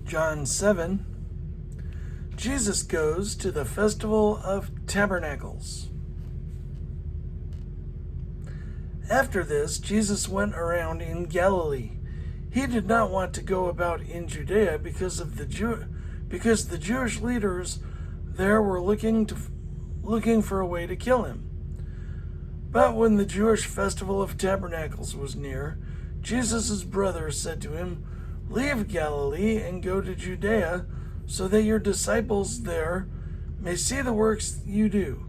John 7, Jesus goes to the Festival of Tabernacles. After this, Jesus went around in Galilee. He did not want to go about in Judea because the Jewish leaders there were looking for a way to kill him. But when the Jewish Festival of Tabernacles was near, Jesus' brothers said to him, "Leave Galilee and go to Judea, so that your disciples there may see the works you do.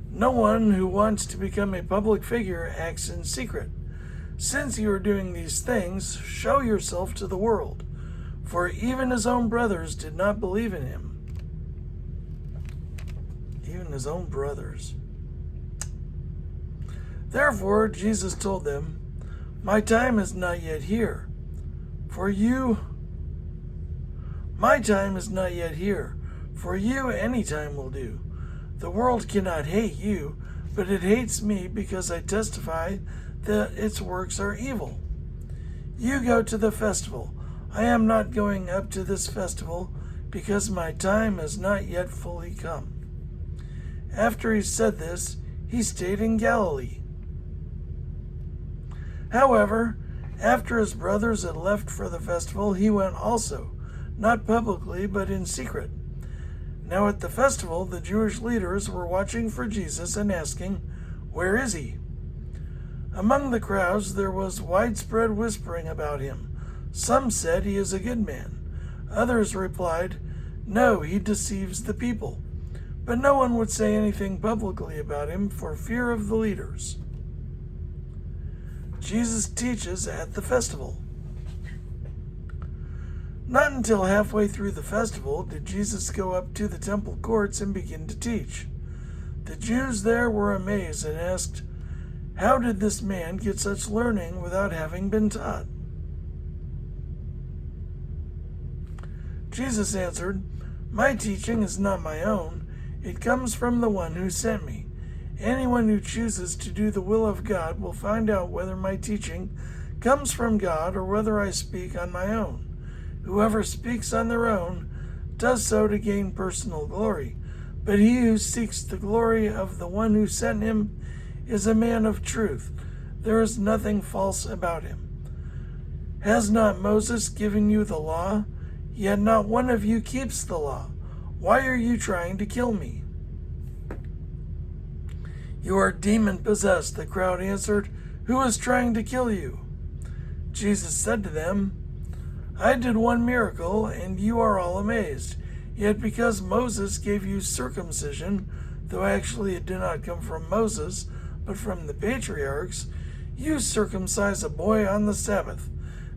No one who wants to become a public figure acts in secret. Since you are doing these things, show yourself to the world." For even his own brothers did not believe in him. Even his own brothers. Therefore, Jesus told them, "My time is not yet here. My time is not yet here. For you, any time will do. The world cannot hate you, but it hates me because I testify that its works are evil. You go to the festival. I am not going up to this festival because my time has not yet fully come." After he said this, he stayed in Galilee. However, after his brothers had left for the festival, he went also, not publicly, but in secret. Now at the festival, the Jewish leaders were watching for Jesus and asking, "Where is he?" Among the crowds, there was widespread whispering about him. Some said he is a good man. Others replied, "No, he deceives the people." But no one would say anything publicly about him for fear of the leaders. Jesus teaches at the festival. Not until halfway through the festival did Jesus go up to the temple courts and begin to teach. The Jews there were amazed and asked, "How did this man get such learning without having been taught?" Jesus answered, "My teaching is not my own. It comes from the one who sent me. Anyone who chooses to do the will of God will find out whether my teaching comes from God or whether I speak on my own. Whoever speaks on their own does so to gain personal glory, but he who seeks the glory of the one who sent him is a man of truth. There is nothing false about him. Has not Moses given you the law? Yet not one of you keeps the law. Why are you trying to kill me?" "You are demon-possessed," the crowd answered. "Who is trying to kill you?" Jesus said to them, "I did one miracle, and you are all amazed. Yet because Moses gave you circumcision, though actually it did not come from Moses, but from the patriarchs, you circumcise a boy on the Sabbath.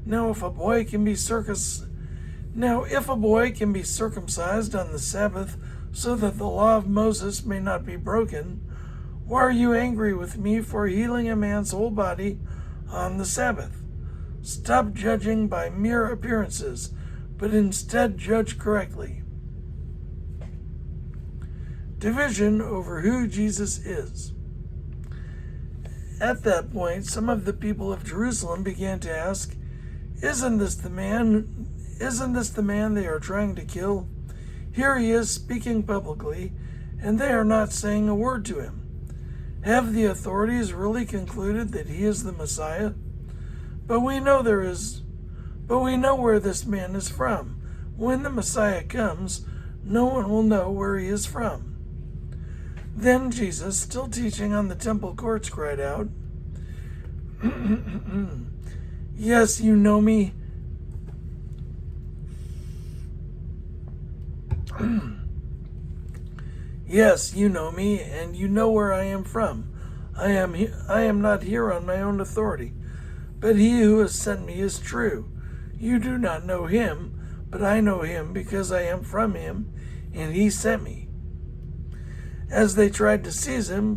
Now if a boy can be circumcised on the Sabbath so that the law of Moses may not be broken, why are you angry with me for healing a man's whole body on the Sabbath? Stop judging by mere appearances, but instead judge correctly." Division over who Jesus is. At that point, some of the people of Jerusalem began to ask, Isn't this the man they are trying to kill? Here he is speaking publicly, and they are not saying a word to him. Have the authorities really concluded that he is the Messiah? But we know where this man is from. When the Messiah comes, no one will know where he is from. Then Jesus, still teaching on the temple courts, cried out, "Yes, you know me. Yes, you know me, and you know where I am from. I am not here on my own authority, but he who has sent me is true. You do not know him, but I know him because I am from him, and he sent me." At this, they tried to seize him,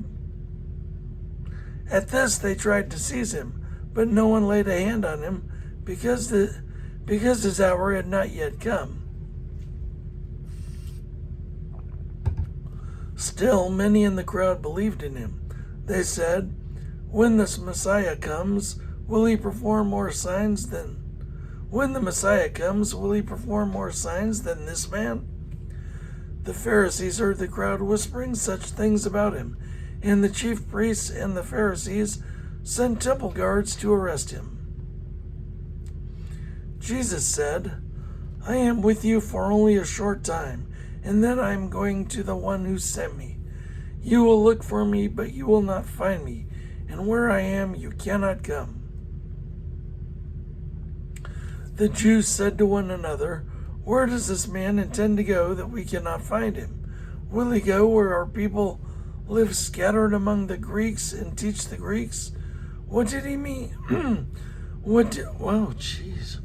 but no one laid a hand on him because his hour had not yet come. Still, many in the crowd believed in him. They said, "When this Messiah comes, will he perform more signs than When the Messiah comes, will he perform more signs than this man?" The Pharisees heard the crowd whispering such things about him, and the chief priests and the Pharisees sent temple guards to arrest him. Jesus said, "I am with you for only a short time, and then I am going to the one who sent me. You will look for me, but you will not find me, and where I am you cannot come." The Jews said to one another, "Where does this man intend to go that we cannot find him? Will he go where our people live scattered among the Greeks and teach the Greeks? What did he mean?" Jeez.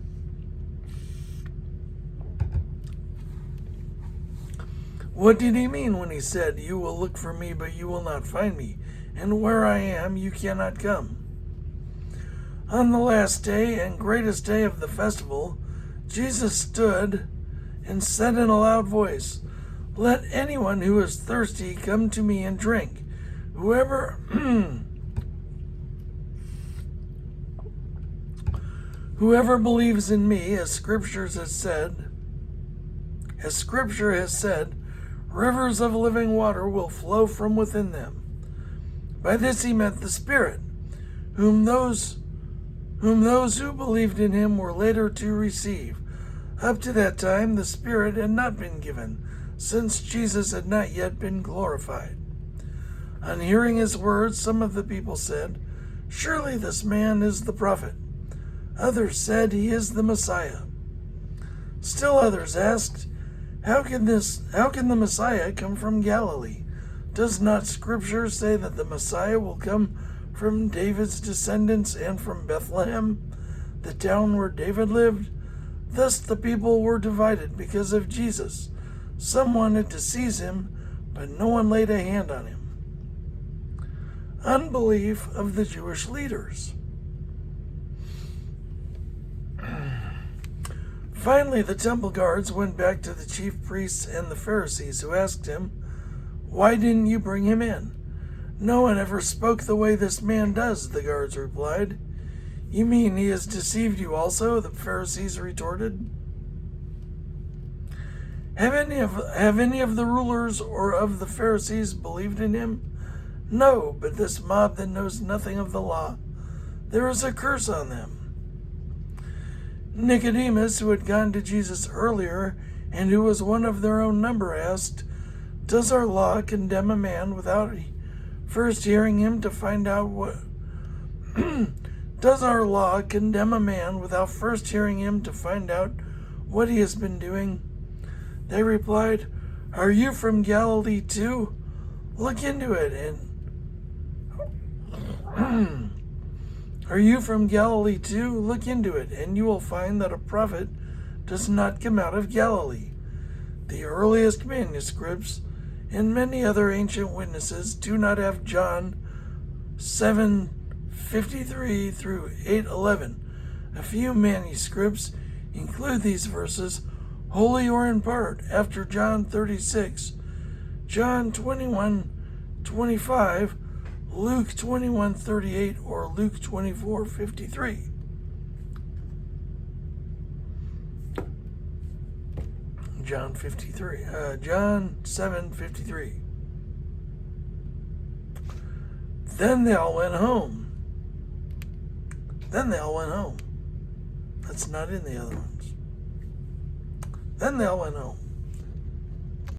What did he mean when he said, "You will look for me, but you will not find me, and where I am you cannot come"? On the last day and greatest day of the festival, Jesus stood and said in a loud voice, "Let anyone who is thirsty come to me and drink. Whoever believes in me, as Scripture has said, rivers of living water will flow from within them." By this he meant the Spirit, whom those who believed in him were later to receive. Up to that time, the Spirit had not been given, since Jesus had not yet been glorified. On hearing his words, some of the people said, "Surely this man is the prophet." Others said, "He is the Messiah." Still others asked, How can the Messiah come from Galilee? Does not Scripture say that the Messiah will come from David's descendants and from Bethlehem, the town where David lived?" Thus the people were divided because of Jesus. Some wanted to seize him, but no one laid a hand on him. Unbelief of the Jewish leaders. Finally, the temple guards went back to the chief priests and the Pharisees, who asked him, "Why didn't you bring him in?" "No one ever spoke the way this man does," the guards replied. "You mean he has deceived you also?" the Pharisees retorted. Have any of the rulers or of the Pharisees believed in him? No, but this mob that knows nothing of the law, there is a curse on them. Nicodemus, who had gone to Jesus earlier and who was one of their own number, asked, "Does our law condemn a man without first hearing him to find out what Does our law condemn a man without first hearing him to find out what he has been doing?" They replied, "Are you from Galilee too? Look into it Are you from Galilee too? Look into it, and you will find that a prophet does not come out of Galilee." The earliest manuscripts and many other ancient witnesses do not have John 7:53 through 8:11. A few manuscripts include these verses, wholly or in part, after John 36, John 21:25, Luke 21:38, or Luke 24:53. John 7:53. Then they all went home. That's not in the other ones. Then they all went home.